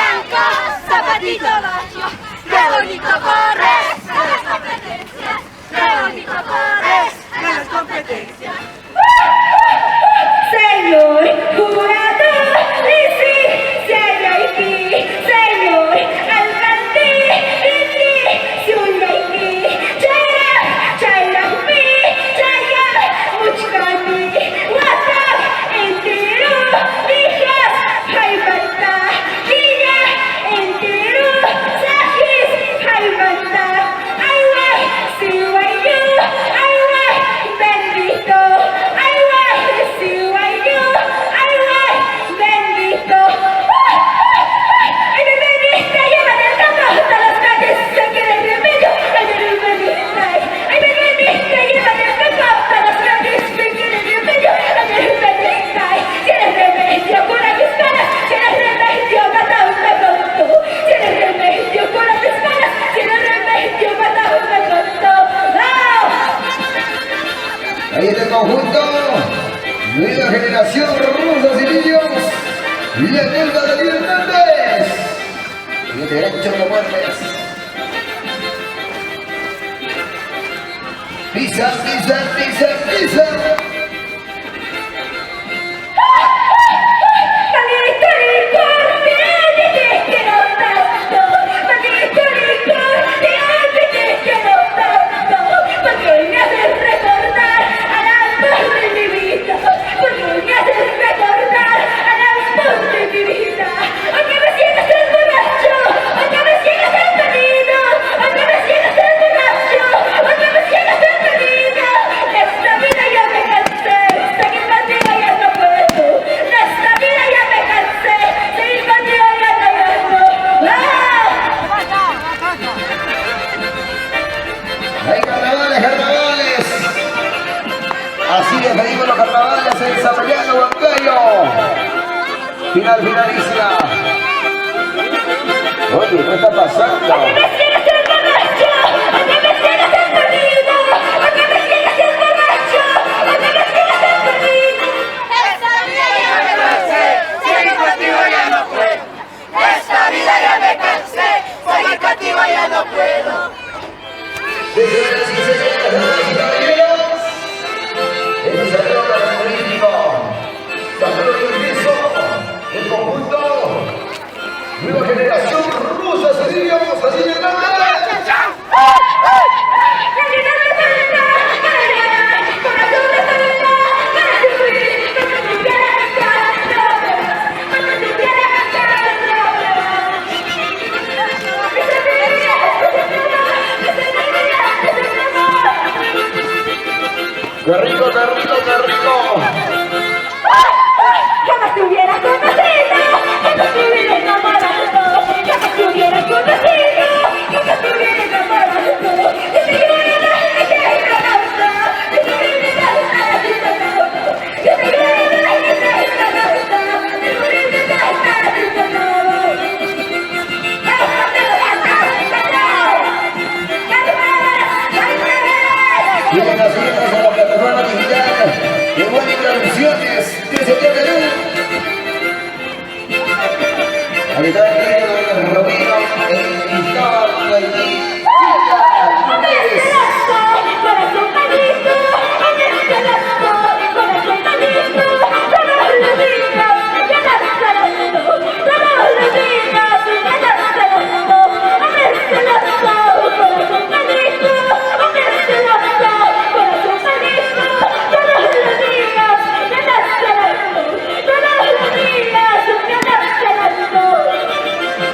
blanco, zapatito bajo. ¡Qué bonito corres en las competencias! ¡Qué bonito corres en las competencias! Señor jurado, y sí, señor aquí, señor alcalde, y sí, señor aquí, chaya, chaya, mi, chaya, muchkani, watak, entero, hijas, haibanta, niña, entero, sajis, haibanta, aywa, siwayu, aywa, bendito, aywa, siwayu, aywa, bendito. Ay, bendita, lleva del campo hasta las calles, se quiere el remedio, ay, bendita. Ay, bendita, lleva del campo hasta las calles, se quiere el remedio, ay, bendita. Si eres remedio, cura mis caras, si eres remedio, mata-me pronto. Si eres remedio, cura mis caras, si eres remedio, mata-me pronto. Ahí está el conjunto Nueva Generación Rosas y Lirios, la Colpa de Libertades. Y el derecho de muertes. Pisa, pisa, pisa, pisa. Maldito licor, te quiero tanto. Maldito licor, te quiero tanto. Porque me haces recordar al amor de mi vida. Porque me haces recordar al amor de mi vida. Aunque me sigas el borracho, aunque me sigas el perdido, aunque me sigas el borracho, aunque me sigas el perdido. De esta vida ya me cansé, seguir contigo ya no puedo. De esta vida ya me cansé, seguir contigo ya no puedo. Hay carnavales, carnavales. Así despedimos los carnavales en Zapallano, Huancayo. Finalísima. Oye, ¿qué está pasando? Aunque me sigas el borracho, aunque me sigas el perdido, aunque me sigas el borracho, aunque me sigas el perdido. Esta vida ya me cansé, seguir contigo ya no puedo. Esta vida ya me cansé, seguir contigo ya no puedo. Señoras y señores, damas y caballeros, este saludo característico, saludo de ingreso, el conjunto Nueva Generación Rosas y Lirios, así de grande. ¡Qué rico, qué rico, qué rico! Jamás te hubiera conocido, jamás te hubiera enamorado, jamás te hubiera conocido, jamás te hubiera enamorado. Yo te quiero dar y te enamorado, yo te quiero dar y te enamorado, yo te quiero dar y te enamorado, yo te quiero dar y te enamorado. Vienen las fiestas a la plataforma digital de Buenas Producciones desde Perú. Ahí está el Romero, el Cristóbal, el Corazón maldito, corazón maldito, todos los días, ya las salando, todos los días, ya las salando, corazón maldito, corazón maldito, todos los días, ya las salando, todos los días, ya las salando.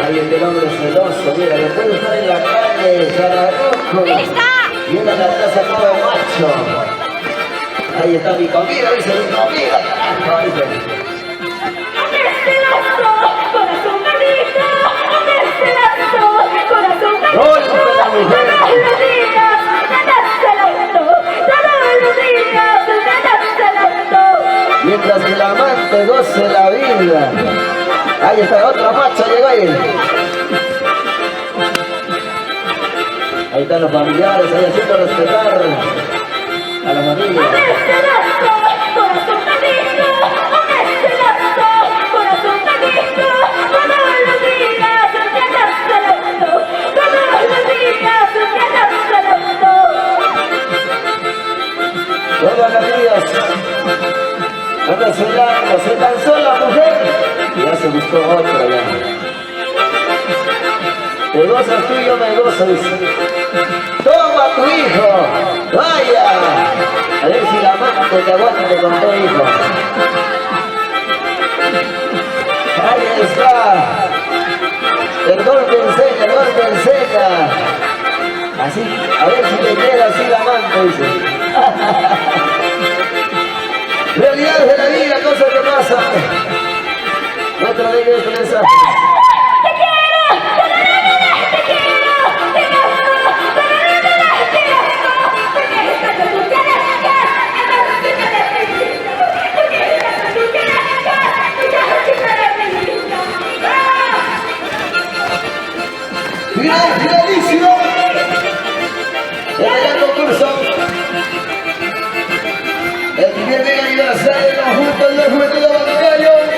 Ahí el del hombre celoso, mira, lo puede estar en la calle, Zaragoza. Y una la plaza todo macho. Ahí está mi comida, dice mi comida, carajo, dice. Corazón maldito, corazón maldito, ¡Golpe la mujer! todos los días, ya las salando, todos los días, ya las salando. Mientras que el amante goce la vida. Ahí está, otra macha llegó ahí. Ahí están los familiares, ahí haciendo respetar a la familia. Corazón maldito, corazón maldito, todos los días. Te gozas tú y yo me gozo, dice. Toma tu hijo, vaya. A ver si la amante te aguante con tu hijo. Ahí está. El golpe enseña, el golpe enseña. Así, a ver si te queda así la amante, dice. Realidades de la vida, cosas que pasan. Nuestra ley de expresa. Finalísimo. El gran concurso. El primer mega aniversario del conjunto de Nueva Generacion.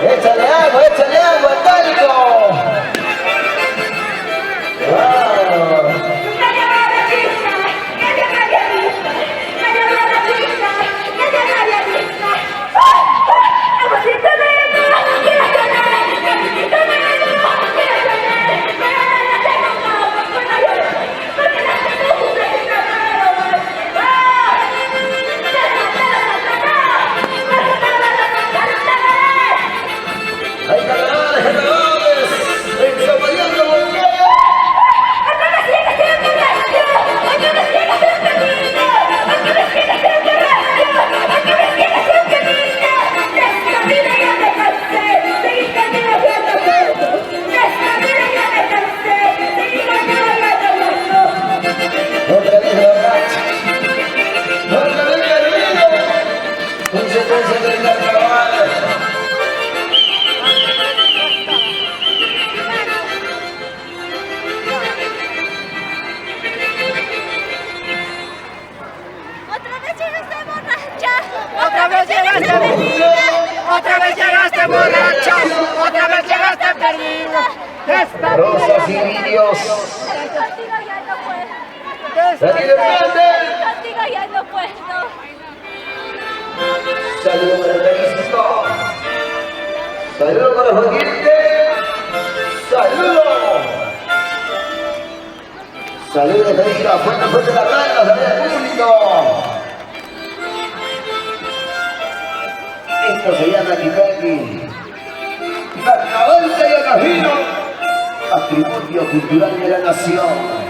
Échale agua, talco. Rosas y Lirios. Contigo ya no puedo. Contigo ya no puedo. Saludos para el México. Saludos para Joaquinte. Saludos. Saludos de México. Fuerte la mano, saludos al público. Esto se llama Kitaki. La cabalga y el camino. Patrimonio cultural de la nación.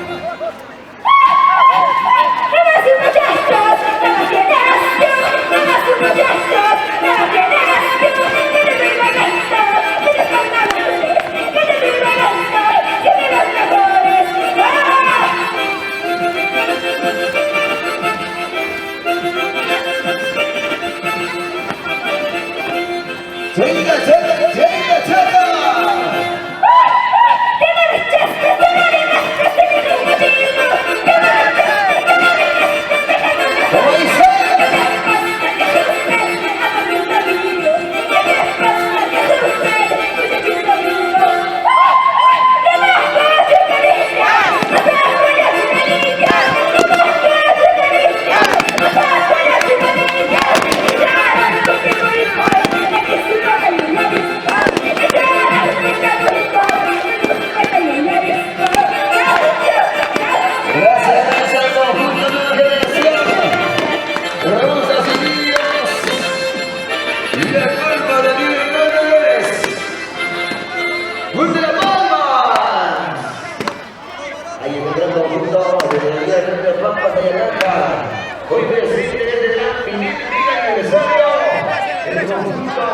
Hoy presente desde la primer aniversario del conjunto